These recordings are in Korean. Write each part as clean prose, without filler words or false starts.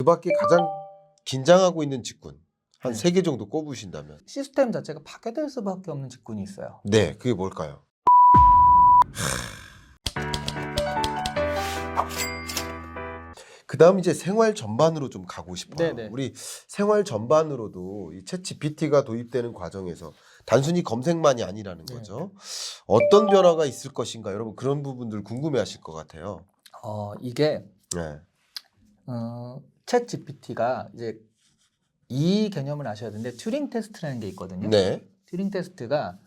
밖에 가장 긴장하고 있는 직군 한 네. 3개 정도 꼽으신다면. 시스템 자체가 파괴될 수밖에 없는 직군이 있어요. 네, 그게 뭘까요? 그다음 이제 생활 전반으로 좀 가고 싶어요. 네네. 우리 생활 전반으로도 이 챗GPT가 도입되는 과정에서 단순히 검색만이 아니라는 네. 거죠. 어떤 변화가 있을 것인가, 여러분 그런 부분들 궁금해하실 것 같아요. 이게 네, 챗 GPT가 이제 이 개념을 아셔야 되는데 튜링 테스트라는 게 있거든요. 네, 튜링 테스트가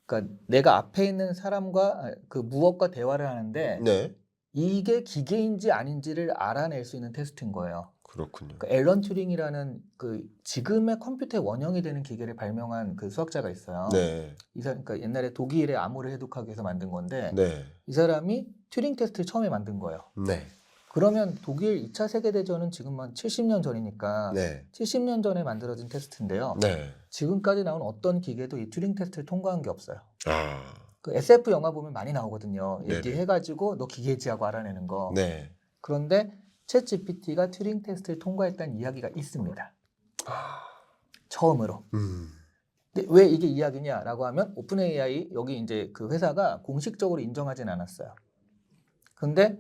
그러니까 내가 앞에 있는 사람과 그 무엇과 대화를 하는데 네, 이게 기계인지 아닌지를 알아낼 수 있는 테스트인 거예요. 그렇군요. 그 앨런 튜링이라는 그 지금의 컴퓨터의 원형이 되는 기계를 발명한 그 수학자가 있어요. 네, 그러니까 옛날에 독일의 암호를 해독하기 위해서 만든 건데 네, 이 사람이 튜링 테스트를 처음에 만든 거예요. 네, 그러면 독일 2차 세계대전은 지금 한 70년 전이니까 네, 70년 전에 만들어진 테스트인데요. 네. 지금까지 나온 어떤 기계도 이 튜링 테스트를 통과한 게 없어요. 아, 그 SF 영화 보면 많이 나오거든요. 네네. 얘기해가지고 너 기계지 하고 알아내는 거. 네. 그런데 챗 GPT가 튜링 테스트를 통과했다는 이야기가 있습니다. 처음으로. 근데 왜 이게 이야기냐라고 하면 오픈 AI 여기 이제 그 회사가 공식적으로 인정하진 않았어요. 근데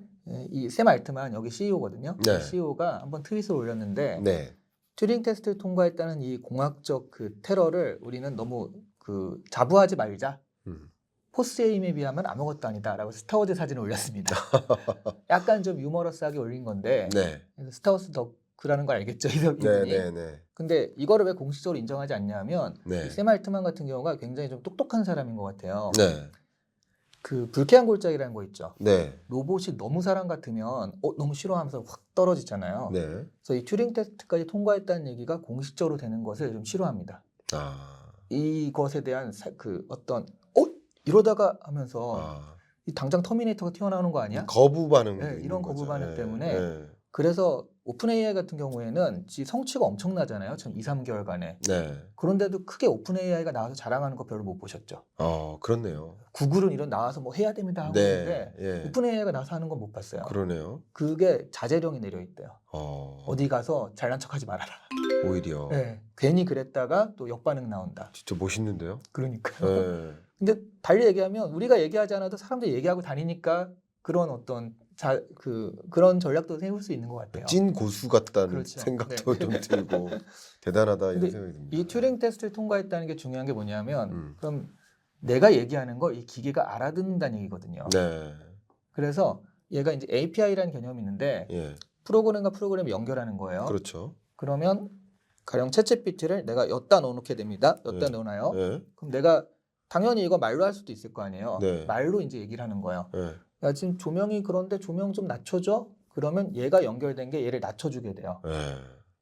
이 샘 알트만 여기 CEO거든요. 네. CEO가 한번 트윗을 올렸는데 네. 튜링 테스트를 통과했다는 이 공학적 그 테러를 우리는 너무 그 자부하지 말자. 음. 포스의 힘에 비하면 아무것도 아니다라고 스타워즈 사진을 올렸습니다. 약간 좀 유머러스하게 올린 건데 네. 그래서 스타워즈 덕후라는 걸 알겠죠, 네, 이분이. 네, 네. 근데 이거를 왜 공식적으로 인정하지 않냐면 네. 이 샘 알트만 같은 경우가 굉장히 좀 똑똑한 사람인 것 같아요. 네. 그 불쾌한 골짜기라는 거 있죠. 네. 로봇이 너무 사람 같으면 너무 싫어하면서 확 떨어지잖아요. 네. 그래서 이 튜링 테스트까지 통과했다는 얘기가 공식적으로 되는 것을 좀 싫어합니다. 아. 이것에 대한 그 어떤 이러다가 하면서 이 당장 터미네이터가 튀어나오는 거 아니야? 거부 반응. 네, 이런 거부 반응 때문에 네. 그래서 오픈 AI 같은 경우에는 지 성취가 엄청나잖아요. 전 2, 3개월간에. 네. 그런데도 크게 오픈 AI가 나와서 자랑하는 거 별로 못 보셨죠. 그렇네요. 구글은 이런 나와서 뭐 해야 됩니다 하고 네. 있는데 예. 오픈 AI가 나와서 하는 건 못 봤어요. 그러네요. 그게 자제령이 내려 있대요. 어디 어디 가서 잘난 척하지 말아라. 오히려. 네, 괜히 그랬다가 또 역반응 나온다. 진짜 멋있는데요. 그러니까요. 네. 근데 달리 얘기하면 우리가 얘기하지 않아도 사람들이 얘기하고 다니니까 그런 어떤 그런 전략도 세울 수 있는 것 같아요. 찐 고수 같다는 그렇죠. 생각도 네. 좀 들고 대단하다 이런 근데 생각이 듭니다. 이 튜링 테스트를 통과했다는 게 중요한 게 뭐냐면 음. 그럼 내가 얘기하는 걸 이 기계가 알아듣는다는 얘기거든요. 네. 그래서 얘가 이제 API라는 개념이 있는데 예. 프로그램과 프로그램을 연결하는 거예요. 그렇죠. 그러면 가령 챗GPT를 내가 엿다 넣어놓게 됩니다. 엿다 네. 넣어놔요. 예. 그럼 내가 당연히 이거 말로 할 수도 있을 거 아니에요. 네. 말로 이제 얘기를 하는 거예요. 예. 야, 지금 조명이 그런데 조명 좀 낮춰줘? 그러면 얘가 연결된 게 얘를 낮춰주게 돼요. 예.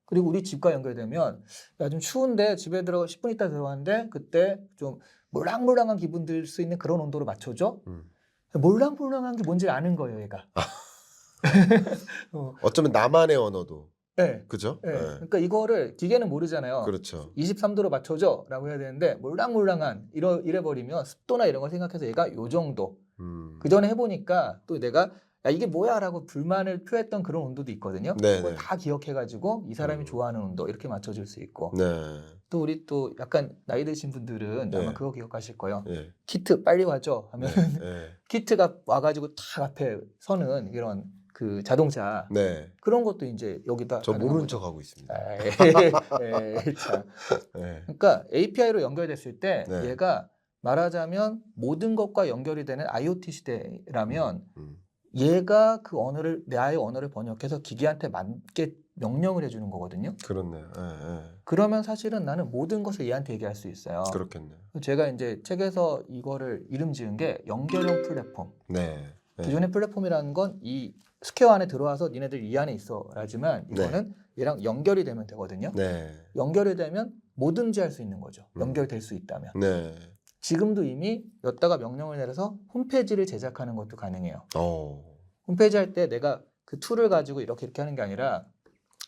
그리고 우리 집과 연결되면 야, 좀 추운데 집에 들어 10분 있다 들어갔는데 그때 좀 몰랑몰랑한 기분 들 수 있는 그런 온도로 맞춰줘? 몰랑몰랑한 게 뭔지 아는 거예요, 얘가. 어쩌면 나만의 언어도. 네. 그죠? 네. 예. 그러니까 이거를 기계는 모르잖아요. 그렇죠. 23도로 맞춰줘 라고 해야 되는데 몰랑몰랑한 이래버리면 습도나 이런 걸 생각해서 얘가 요 정도. 그 전에 해보니까 또 내가 야 이게 뭐야 라고 불만을 표했던 그런 온도도 있거든요. 네네. 그걸 다 기억해가지고 이 사람이 좋아하는 온도 이렇게 맞춰줄 수 있고 네. 또 우리 또 약간 나이 드신 분들은 네. 아마 그거 기억하실 거예요. 예. 키트 빨리 와줘 하면 예. 키트가 와가지고 딱 앞에 서는 이런 그 자동차 네. 그런 것도 이제 여기다 저 가능한 모르는 거죠. 척 하고 있습니다. 참. 예. 그러니까 API로 연결됐을 때 네. 얘가 말하자면 모든 것과 연결이 되는 IoT 시대라면 얘가 그 언어를 나의 언어를 번역해서 기계한테 맞게 명령을 해주는 거거든요. 그렇네요. 예. 예. 그러면 사실은 나는 모든 것을 얘한테 얘기할 수 있어요. 그렇겠네요. 제가 이제 책에서 이거를 이름 지은 게 연결형 플랫폼. 네. 네. 기존의 플랫폼이라는 건 이 스퀘어 안에 들어와서 니네들 이 안에 있어라지만 이거는 얘랑 연결이 되면 되거든요. 네. 연결이 되면 뭐든지 할 수 있는 거죠. 연결될 수 있다면. 네. 지금도 이미 엿다가 명령을 내려서 홈페이지를 제작하는 것도 가능해요. 어. 홈페이지 할 때 내가 그 툴을 가지고 이렇게 하는 게 아니라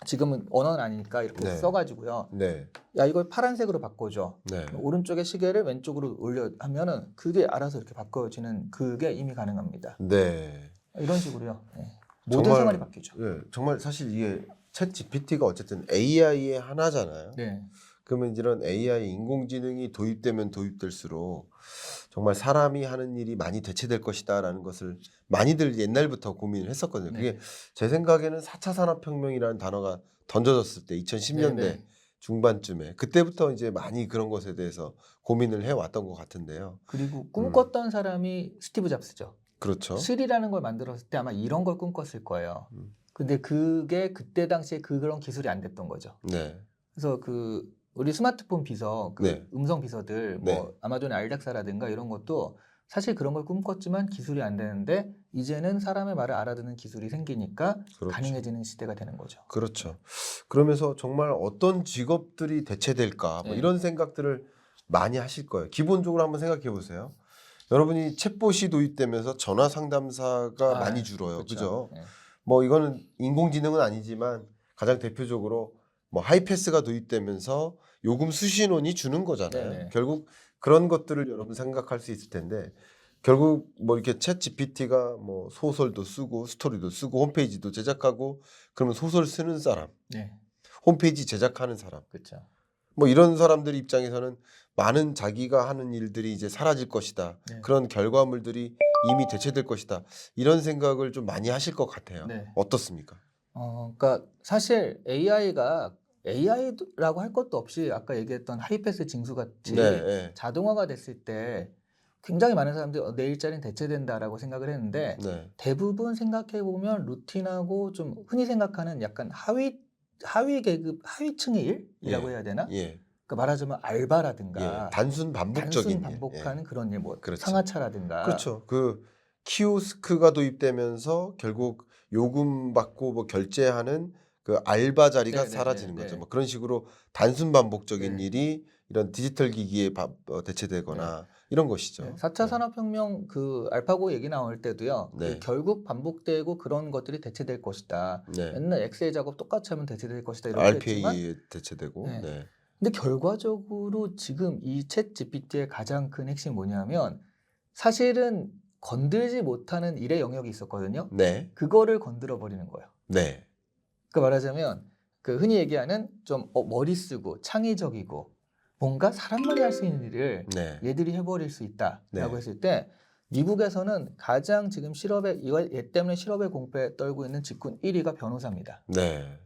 지금은 언어는 아니니까 이렇게 네. 써가지고요. 네. 야 이걸 파란색으로 바꿔줘. 네. 오른쪽에 시계를 왼쪽으로 올려 하면은 그게 알아서 이렇게 바꿔지는 그게 이미 가능합니다. 네. 이런 식으로요. 네. 정말- 모든 생활이 바뀌죠. 예. 정말 사실 이게 챗 GPT가 어쨌든 AI의 하나잖아요. 네. 그러면 이런 AI 인공지능이 도입되면 도입될수록 정말 사람이 하는 일이 많이 대체될 것이다라는 것을 많이들 옛날부터 고민을 했었거든요. 네. 그게 제 생각에는 4차 산업혁명이라는 단어가 던져졌을 때 2010년대 네, 네. 중반쯤에 그때부터 이제 많이 그런 것에 대해서 고민을 해왔던 것 같은데요. 그리고 꿈꿨던 사람이 스티브 잡스죠. 그렇죠. 실이라는 걸 만들었을 때 아마 이런 걸 꿈꿨을 거예요. 음. 근데 그게 그때 당시에 그런 기술이 안 됐던 거죠. 네. 그래서 그 우리 스마트폰 비서, 그 네. 음성 비서들, 네. 뭐 아마존의 알렉사라든가 이런 것도 사실 그런 걸 꿈꿨지만 기술이 안 되는데 이제는 사람의 말을 알아듣는 기술이 생기니까 그렇죠. 가능해지는 시대가 되는 거죠. 그렇죠. 그러면서 정말 어떤 직업들이 대체될까 뭐 네. 이런 생각들을 많이 하실 거예요. 기본적으로 한번 생각해 보세요. 여러분이 챗봇이 도입되면서 전화 상담사가 많이 줄어요. 그죠? 네. 뭐 이거는 인공지능은 아니지만 가장 대표적으로 뭐 하이패스가 도입되면서 요금 수신원이 주는 거잖아요. 네네. 결국 그런 것들을 여러분 생각할 수 있을 텐데 결국 뭐 이렇게 챗 GPT가 뭐 소설도 쓰고 스토리도 쓰고 홈페이지도 제작하고 그러면 소설 쓰는 사람, 네. 홈페이지 제작하는 사람 그렇죠. 뭐 이런 사람들 입장에서는 많은 자기가 하는 일들이 이제 사라질 것이다. 네. 그런 결과물들이 이미 대체될 것이다. 이런 생각을 좀 많이 하실 것 같아요. 네. 어떻습니까? 그러니까 사실 AI가 AI라고 할 것도 없이 아까 얘기했던 하이패스 징수 같이 네. 자동화가 됐을 때 굉장히 많은 사람들이 내 일자리는 대체된다라고 생각을 했는데 네. 대부분 생각해 보면 루틴하고 좀 흔히 생각하는 약간 하위 계급 하위층의 일이라고 예. 해야 되나? 예. 그러니까 말하자면 알바라든가 예. 단순 반복적인 단순 일. 반복하는 그런 일, 뭐 그렇죠. 상하차라든가 그렇죠. 그 키오스크가 도입되면서 결국 요금 받고 뭐 결제하는 그 알바 자리가 네네네, 사라지는 네. 거죠. 뭐 그런 식으로 단순 반복적인 네. 일이 이런 디지털 기기에 대체되거나 이런 것이죠. 네, 4차 네. 산업혁명 그 알파고 얘기 나올 때도요. 네. 결국 반복되고 그런 것들이 대체될 것이다. 네. 맨날 엑셀 작업 똑같이 하면 대체될 것이다. 이렇게 했지만 RPA에 대체되고. 네. 네. 근데 결과적으로 지금 이 챗 GPT의 가장 큰 핵심이 뭐냐면 사실은 건들지 못하는 일의 영역이 있었거든요. 네. 그거를 건드려 버리는 거예요. 네. 그러니까 말하자면 그 흔히 얘기하는 좀 머리 쓰고 창의적이고 뭔가 사람만이 할 수 있는 일을 네. 얘들이 해버릴 수 있다라고 네. 했을 때 미국에서는 가장 지금 실업에 얘 때문에 실업의 공포에 떨고 있는 직군 1위가 변호사입니다. 네.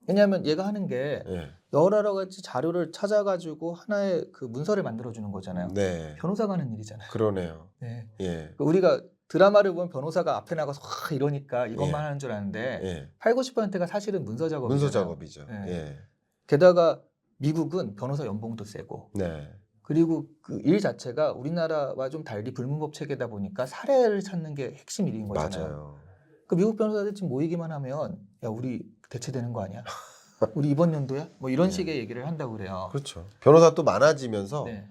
왜냐하면 얘가 하는 게 네. 여러 가지 자료를 찾아가지고 하나의 그 문서를 만들어주는 거잖아요. 네. 변호사가 하는 일이잖아요. 그러네요. 네. 예. 우리가 드라마를 보면 변호사가 앞에 나가서 이러니까 이것만 예. 하는 줄 아는데 예. 8, 90%가 사실은 문서 작업이잖아요. 문서 작업이죠. 네. 예. 게다가 미국은 변호사 연봉도 세고 네. 그리고 그 일 자체가 우리나라와 좀 달리 불문법 체계다 보니까 사례를 찾는 게 핵심 일인 거잖아요. 맞아요. 그 미국 변호사들 지금 모이기만 하면 야 우리 대체되는 거 아니야? 우리 이번 연도야? 뭐 이런 네. 식의 얘기를 한다고 그래요. 그렇죠. 변호사 또 많아지면서 네.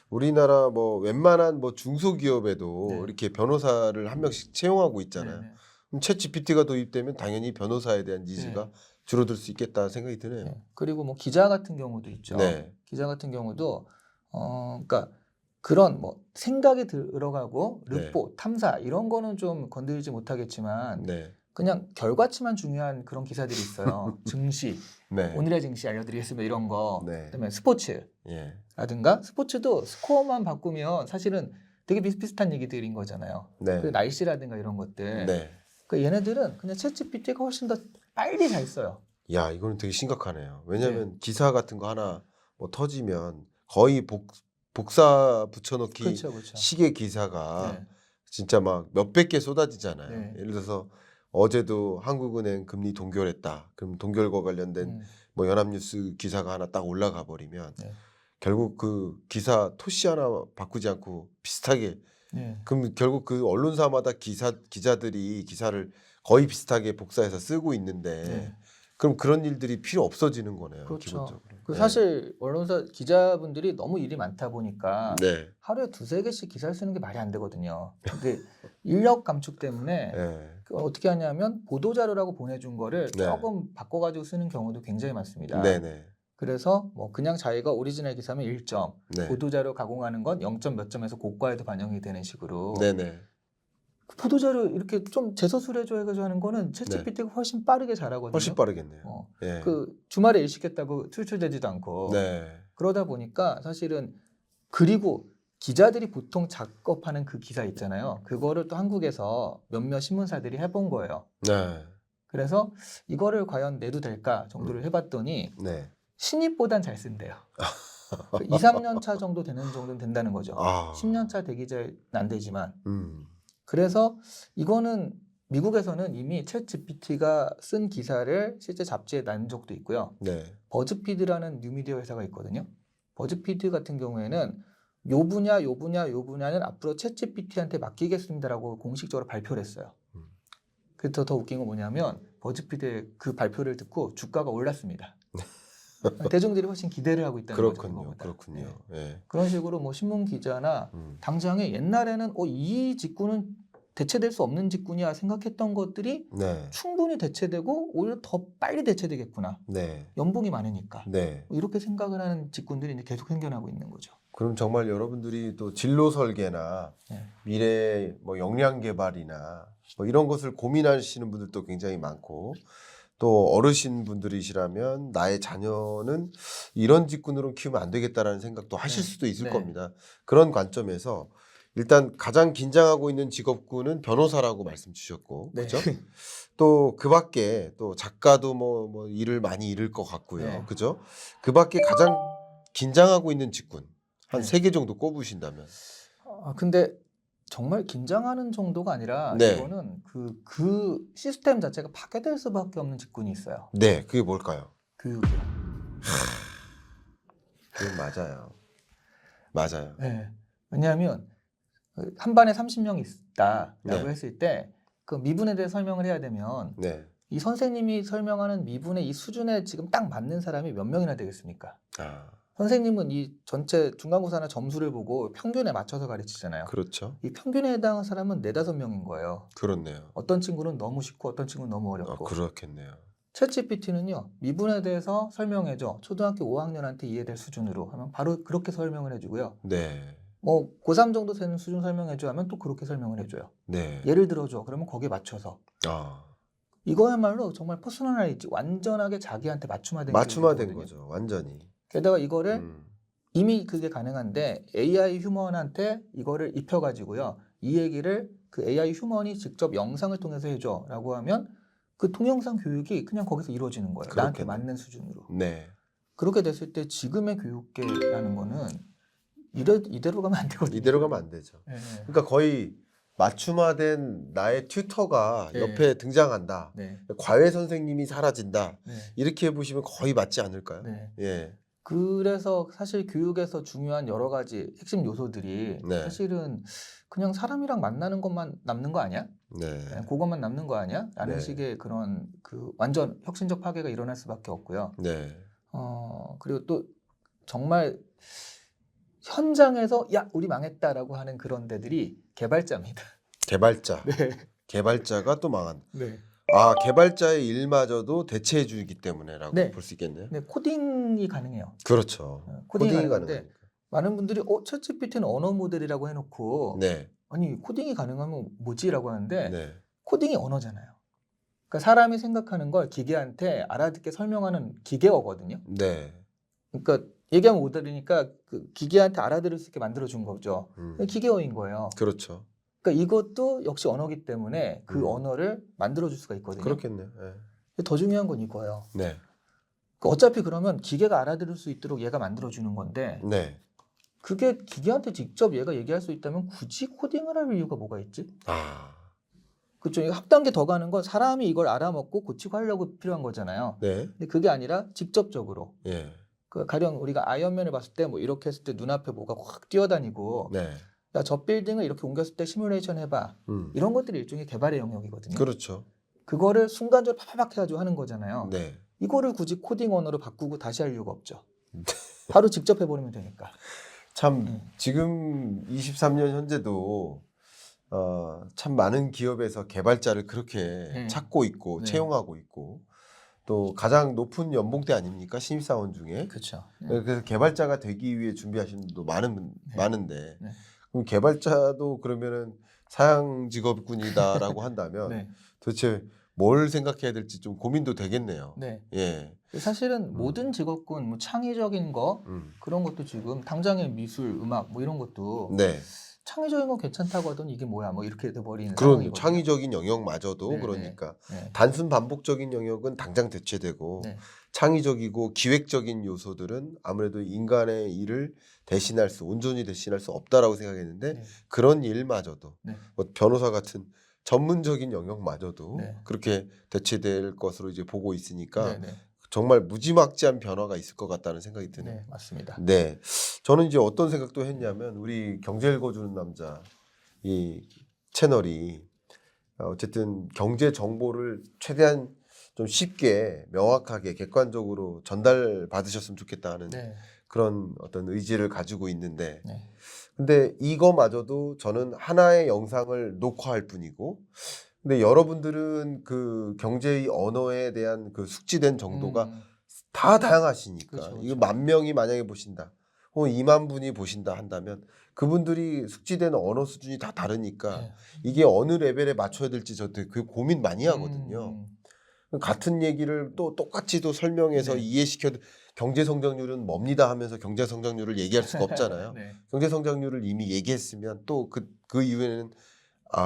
우리나라 뭐 웬만한 뭐 중소기업에도 네. 이렇게 변호사를 한 명씩 채용하고 있잖아요. 네, 네. 그럼 챗 GPT가 도입되면 당연히 변호사에 대한 니즈가 줄어들 수 있겠다 생각이 드네요. 네. 그리고 뭐 기자 같은 경우도 있죠. 네. 기자 같은 경우도 그러니까 그런 뭐 생각이 들어가고 르포, 탐사 이런 거는 좀 건드리지 못하겠지만 네. 그냥 결과치만 중요한 그런 기사들이 있어요. 증시, 네. 오늘의 증시 알려드리겠습니다 이런 거. 네. 그다음에 스포츠라든가 예. 스포츠도 스코어만 바꾸면 사실은 되게 비슷비슷한 얘기들인 거잖아요. 네. 그 날씨라든가 이런 것들. 네. 그 얘네들은 그냥 챗GPT가 훨씬 더 빨리 잘 써요. 야, 이거는 되게 심각하네요. 왜냐하면 기사 같은 거 하나 뭐 터지면 거의 복사 붙여넣기 그렇죠, 그렇죠. 식의 기사가 네. 진짜 막 몇백 개 쏟아지잖아요. 네. 예를 들어서 어제도 한국은행 금리 동결했다. 그럼 동결과 관련된 뭐 연합뉴스 기사가 하나 딱 올라가 버리면 네. 결국 그 기사 토시 하나 바꾸지 않고 비슷하게 네. 그럼 결국 그 언론사마다 기자들이 기사를 거의 비슷하게 복사해서 쓰고 있는데 네. 그럼 그런 일들이 필요 없어지는 거네요. 그렇죠. 기본적으로. 그 사실 언론사 기자분들이 너무 일이 많다 보니까 네. 하루에 2-3개씩 기사를 쓰는 게 말이 안 되거든요. 근데 인력 감축 때문에 네. 어떻게 하냐면 보도자료라고 보내준 거를 네. 조금 바꿔가지고 쓰는 경우도 굉장히 많습니다. 네네. 그래서 뭐 그냥 자기가 오리지널 기사면 1점, 네. 보도자료 가공하는 건 0점 몇 점에서 고과에도 반영이 되는 식으로. 네네. 그 보도자료 이렇게 좀 재서술해줘 해가지고 하는 거는 챗GPT가 훨씬 빠르게 잘하거든요. 훨씬 빠르겠네요. 예. 그 주말에 일시켰다고 출출되지도 않고 네. 그러다 보니까 사실은 그리고 기자들이 보통 작업하는 그 기사 있잖아요. 그거를 또 한국에서 몇몇 신문사들이 해본 거예요. 네. 그래서 이거를 과연 내도 될까 정도를 해봤더니 네. 신입보단 잘 쓴대요. 2, 3년 차 정도 되는 정도는 된다는 거죠. 아. 10년 차 되기 잘 안 되지만. 음. 그래서 이거는 미국에서는 이미 챗GPT가 쓴 기사를 실제 잡지에 난 적도 있고요. 네. 버즈피드라는 뉴미디어 회사가 있거든요. 버즈피드 같은 경우에는 요 분야는 앞으로 챗GPT한테 맡기겠습니다라고 공식적으로 발표를 했어요. 그래서 더 웃긴 건 뭐냐면 버즈피드의 그 발표를 듣고 주가가 올랐습니다. 대중들이 훨씬 기대를 하고 있다는 거죠. 그렇군요. 그거보다. 그렇군요. 네. 예. 그런 식으로 뭐 신문 기자나 당장에 옛날에는 이 직군은 대체될 수 없는 직군이야 생각했던 것들이 네. 충분히 대체되고 오히려 더 빨리 대체되겠구나. 네. 연봉이 많으니까. 네. 이렇게 생각을 하는 직군들이 이제 계속 생겨나고 있는 거죠. 그럼 정말 여러분들이 또 진로 설계나 네. 미래 뭐 역량 개발이나 뭐 이런 것을 고민하시는 분들도 굉장히 많고 또 어르신 분들이시라면 나의 자녀는 이런 직군으로 키우면 안 되겠다라는 생각도 하실 수도 있을 네. 겁니다. 그런 관점에서 일단 가장 긴장하고 있는 직업군은 변호사라고 말씀 주셨고, 네. 그렇죠? 또 그밖에 또 작가도 뭐 일을 많이 잃을 것 같고요, 네. 그죠? 그밖에 가장 긴장하고 있는 직군 한 네. 3개 정도 꼽으신다면, 근데 정말 긴장하는 정도가 아니라 네. 이거는 그 시스템 자체가 파괴될 수밖에 없는 직군이 있어요. 네, 그게 뭘까요? 교육이요. 그건 맞아요. 맞아요. 네. 왜냐하면 한 반에 30명이 있다라고 네. 했을 때 그 미분에 대해 설명을 해야 되면 네. 이 선생님이 설명하는 미분의 이 수준에 지금 딱 맞는 사람이 몇 명이나 되겠습니까? 아, 선생님은 이 전체 중간고사나 점수를 보고 평균에 맞춰서 가르치잖아요. 그렇죠. 이 평균에 해당한 사람은 4-5명인 거예요. 그렇네요. 어떤 친구는 너무 쉽고 어떤 친구는 너무 어렵고. 그렇겠네요. 챗GPT는요. 미분에 대해서 설명해줘. 초등학교 5학년한테 이해될 수준으로 하면 바로 그렇게 설명을 해주고요. 네. 뭐 고3 정도 되는 수준 설명해줘 하면 또 그렇게 설명을 해줘요. 네. 예를 들어줘. 그러면 거기에 맞춰서. 아, 이거야말로 정말 퍼스널라이즈 완전하게 자기한테 맞춤화된 맞춤화된 교육이거든요. 거죠. 완전히. 게다가 이거를 음. 이미 그게 가능한데 AI 휴먼한테 이거를 입혀가지고요. 이 얘기를 그 AI 휴먼이 직접 영상을 통해서 해줘라고 하면 그 동영상 교육이 그냥 거기서 이루어지는 거예요. 나한테 그렇겠네. 맞는 수준으로. 네. 그렇게 됐을 때 지금의 교육계라는 거는 이대로 가면 안 되거든요. 이대로 가면 안 되죠. 네. 그러니까 거의 맞춤화된 나의 튜터가 네. 옆에 등장한다. 네. 과외 선생님이 사라진다. 네. 이렇게 해보시면 거의 맞지 않을까요? 네. 예. 그래서 사실 교육에서 중요한 여러 가지 핵심 요소들이 네. 사실은 그냥 사람이랑 만나는 것만 남는 거 아니야? 네. 그냥 그것만 남는 거 아니야? 라는 네. 식의 그런 그 완전 혁신적 파괴가 일어날 수밖에 없고요. 네. 그리고 또 정말 현장에서 야 우리 망했다라고 하는 그런 데들이 개발자입니다. 개발자. 네. 개발자가 또 망한. 네. 아, 개발자의 일마저도 대체해 주기 때문에라고 네. 볼 수 있겠네요. 네, 코딩이 가능해요. 그렇죠. 코딩이 가능한데 가능하니까. 많은 분들이 챗GPT는 언어 모델이라고 해놓고 네. 아니 코딩이 가능하면 뭐지라고 하는데 네. 코딩이 언어잖아요. 그러니까 사람이 생각하는 걸 기계한테 알아듣게 설명하는 기계어거든요. 네. 그러니까 얘기하면 못 들으니까 그 기계한테 알아들을 수 있게 만들어준 거죠. 기계어인 거예요. 그렇죠. 그러니까 이것도 역시 언어기 때문에 그 음. 언어를 만들어줄 수가 있거든요. 그렇겠네요. 네. 더 중요한 건 이거예요. 네. 그러니까 어차피 그러면 기계가 알아들을 수 있도록 얘가 만들어주는 건데 네. 그게 기계한테 직접 얘가 얘기할 수 있다면 굳이 코딩을 할 이유가 뭐가 있지? 아. 그렇죠. 이거 합단계 더 가는 건 사람이 이걸 알아먹고 고치고 하려고 필요한 거잖아요. 네. 근데 그게 아니라 직접적으로. 예. 그 가령 우리가 아이언맨을 봤을 때 뭐 이렇게 했을 때 눈앞에 뭐가 확 뛰어다니고 네. 야, 저 빌딩을 이렇게 옮겼을 때 시뮬레이션 해봐. 이런 것들이 일종의 개발의 영역이거든요. 그렇죠. 그거를 순간적으로 팍팍 해가지고 하는 거잖아요. 네. 이거를 굳이 코딩 언어로 바꾸고 다시 할 이유가 없죠. 바로 직접 해버리면 되니까. 참 지금 23년 현재도 참 많은 기업에서 개발자를 그렇게 찾고 있고 네. 채용하고 있고 또 가장 높은 연봉대 아닙니까? 신입사원 중에. 그렇죠. 그래서 개발자가 되기 위해 준비하시는 분도 많은데 네. 그럼 개발자도 그러면은 사양 직업군이다라고 한다면 네. 도대체 뭘 생각해야 될지 좀 고민도 되겠네요. 네. 예. 사실은 모든 직업군, 뭐 창의적인 거 그런 것도 지금 당장의 미술, 음악 뭐 이런 것도 네. 창의적인 거 괜찮다고 하더니 이게 뭐야 뭐 이렇게 돼버리는 그런 상황이거든요. 창의적의 영역마저도 네, 그러니까 네. 단순 반복적인 영역은 당장 대체되고 네. 창의적이고 기획적인 요소들은 아무래도 인간의 일을 온전히 대신할 수 없다라고 생각했는데 네. 그런 일마저도 네. 뭐 변호사 같은 전문적인 영역마저도 네. 그렇게 대체될 것으로 이제 보고 있으니까 네, 네. 정말 무지막지한 변화가 있을 것 같다는 생각이 드네요. 네, 맞습니다. 네, 저는 이제 어떤 생각도 했냐면 우리 경제 읽어주는 남자 이 채널이 어쨌든 경제 정보를 최대한 좀 쉽게 명확하게 객관적으로 전달 받으셨으면 좋겠다는 네. 그런 어떤 의지를 가지고 있는데 네. 근데 이거마저도 저는 하나의 영상을 녹화할 뿐이고 근데 여러분들은 그 경제의 언어에 대한 그 숙지된 정도가 다 다양하시니까 그렇죠, 이거 그렇죠. 10,000명이 만약에 보신다 혹은 20,000분이 보신다 한다면 그분들이 숙지된 언어 수준이 다 다르니까 네. 이게 어느 레벨에 맞춰야 될지 저도 그 고민 많이 하거든요. 같은 얘기를 또 똑같이 또 설명해서 네. 이해시켜도 경제 성장률은 뭡니다 하면서 경제 성장률을 얘기할 수가 없잖아요. 네. 경제 성장률을 이미 얘기했으면 또 그 이후에는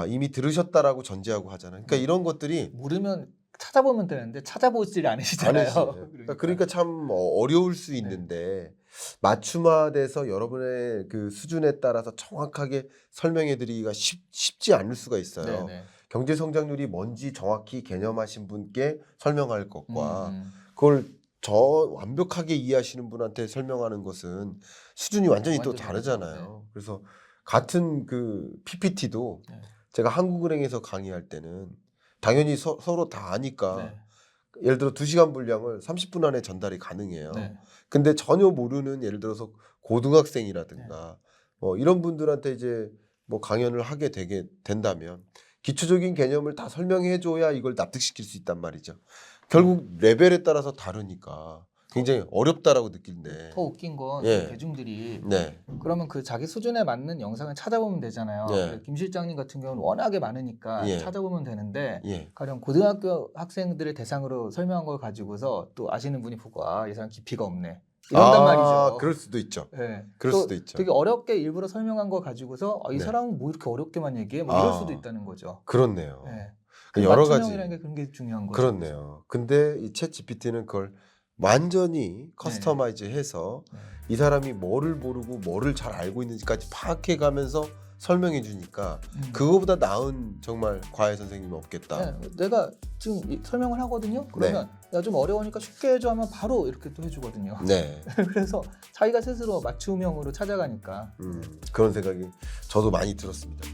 이미 들으셨다라고 전제하고 하잖아요. 그러니까 이런 것들이 모르면 찾아보면 되는데 찾아보질 않으시잖아요. 그러니까 참 어려울 수 있는데 맞춤화돼서 여러분의 그 수준에 따라서 정확하게 설명해드리기가 쉽지 않을 수가 있어요. 네, 네. 경제 성장률이 뭔지 정확히 개념하신 분께 설명할 것과 음. 그걸 완벽하게 이해하시는 분한테 설명하는 것은 수준이 완전히 또 완전 다르잖아요. 다르죠. 그래서 같은 그 PPT도 네. 제가 한국은행에서 강의할 때는 당연히 서로 다 아니까 네. 예를 들어 2시간 분량을 30분 안에 전달이 가능해요. 네. 근데 전혀 모르는 예를 들어서 고등학생이라든가 뭐 이런 분들한테 이제 뭐 강연을 하게 된다면 기초적인 개념을 다 설명해 줘야 이걸 납득시킬 수 있단 말이죠. 결국 레벨에 따라서 다르니까 굉장히 어렵다라고 느낀데. 더 웃긴 건 예. 대중들이 네. 그러면 그 자기 수준에 맞는 영상을 찾아보면 되잖아요. 네. 김 실장님 같은 경우는 워낙에 많으니까 예. 찾아보면 되는데 예. 가령 고등학교 학생들을 대상으로 설명한 걸 가지고서 또 아시는 분이 보고 이 사람 깊이가 없네 이런단 말이죠. 그럴 수도 있죠. 네. 그럴 또 수도 있죠. 되게 어렵게 일부러 설명한 거 가지고서 이 네. 사람은 뭐 이렇게 어렵게만 얘기해? 뭐 이럴 아. 수도 있다는 거죠. 그렇네요. 네. 여러 가지. 맞춤형이라는 게 그런 게 중요한 거죠. 그렇네요. 근데 이 챗 GPT는 그걸 완전히 커스터마이즈해서 네. 이 사람이 뭐를 모르고 뭐를 잘 알고 있는지까지 파악해 가면서 설명해 주니까 그거보다 나은 정말 과외 선생님이 없겠다. 네, 내가 지금 설명을 하거든요. 그러면 야 좀 어려우니까 쉽게 해줘 하면 바로 이렇게 또 해주거든요. 네. 그래서 자기가 스스로 맞춤형으로 찾아가니까 그런 생각이 저도 많이 들었습니다. 네.